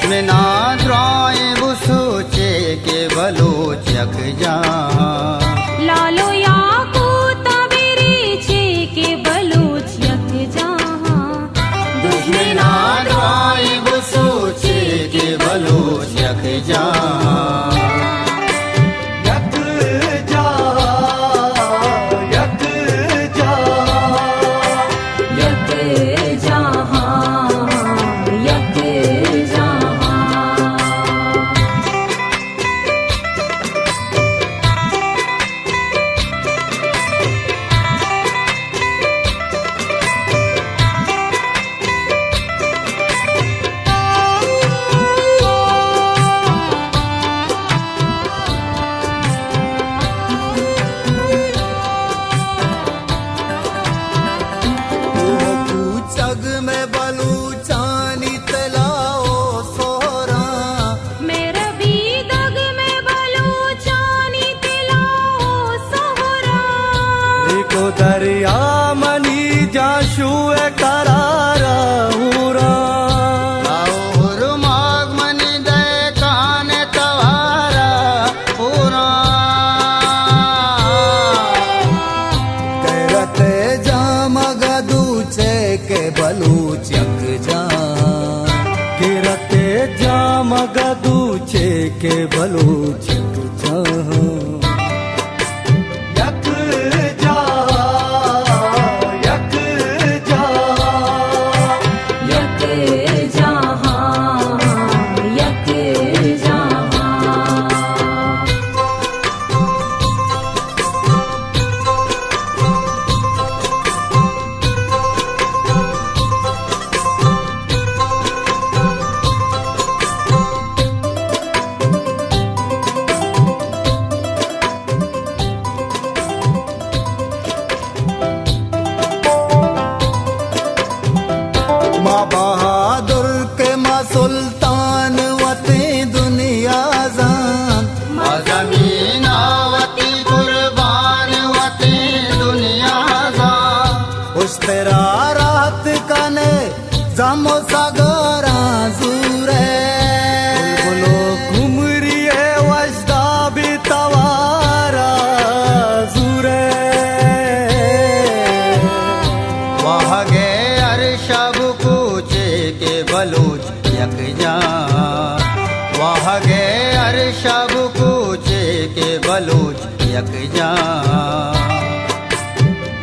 दुश्मनाद्राय वो सोचे के बलोच यक जा लालो याकूत बिरीचे के बलोच यक जहाँ दुश्मनाद्राय वो सोचे के बलोच यक जा दरिया मनी जाशु करारा हुरा और माग मनी दे कान तवारा पूरा करते जामग दूचे के बलूच यक जा गिरते जामग दूचे के बलूच यक जा माँ बहादुर के माँ सुल्तान वती दुनिया जान माँ ज़मीना वती कुर्बान वती दुनिया जान उस तेरा रात कने जामो सागरा जूरे बुलबुलो घुमरी है वजदा भी तवारा जूरे वह गे अरशब के बलूच यक जा वह गे अरशब कूचे के बलूच यक जा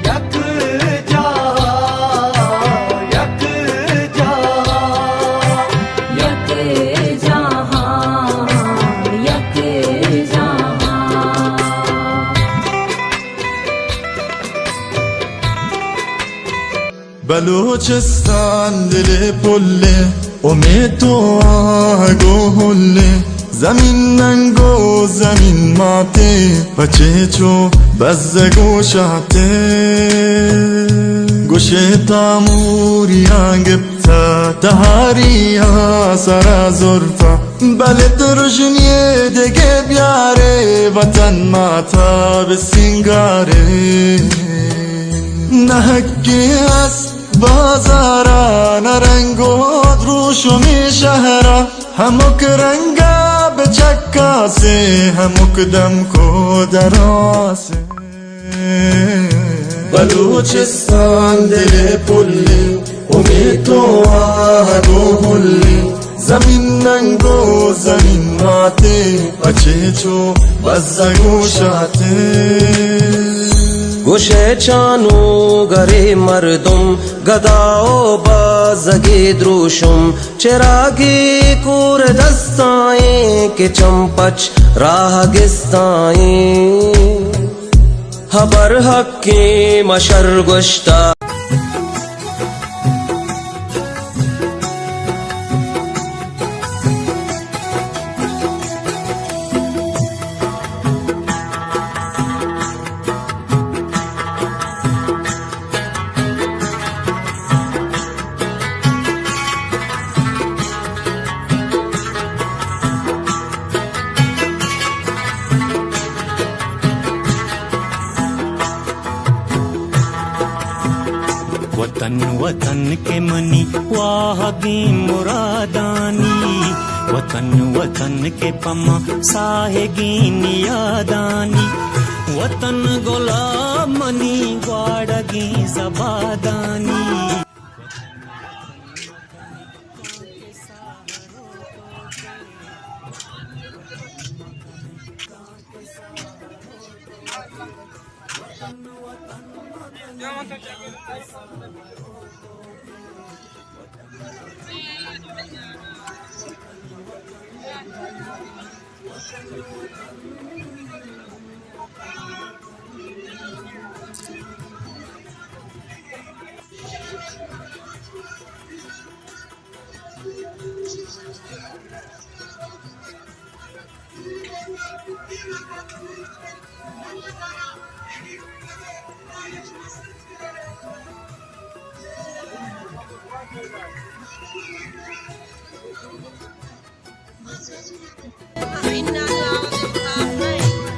यक जा यक जा यक जहाँ यक जहाँ बलूचिस्तान दिले पुल्ले उमें तो आगो हुल्ले जमीन नंगो जमीन माते बचे चो बज़गो शाते गुशे तामूरिया गिब्ता तहारिया सरा जुर्फा बले तुरजनिए देगे प्यारे वतन माता बिसिंगारे नहके अस बाजारा नरंगो द्रुशमी शहरा हमक रंगा बचक्का से हमक दम को दरा से बलूचिस्तान दिले पुल्ले उम्मीद तो आगो हुल्ले जमीन नंगो जमीन माते बचे चो बज़गो शाते गुशे चानू गरे मर्दुम गदाओ बाज़गे द्रुशुम चिरागी कूर दस्ताएं के चंपच राहगिस्ताएं हबर हक्के मशर गुश्ता वतन वतन के मनी वाहगी मुरादानी वतन वतन के पमा साहेगीन यादानी वतन गुलामनी ग्वाड़गी जबादानी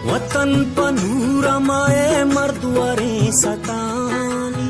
वतन पनूर माए मर्दुआरे सतानी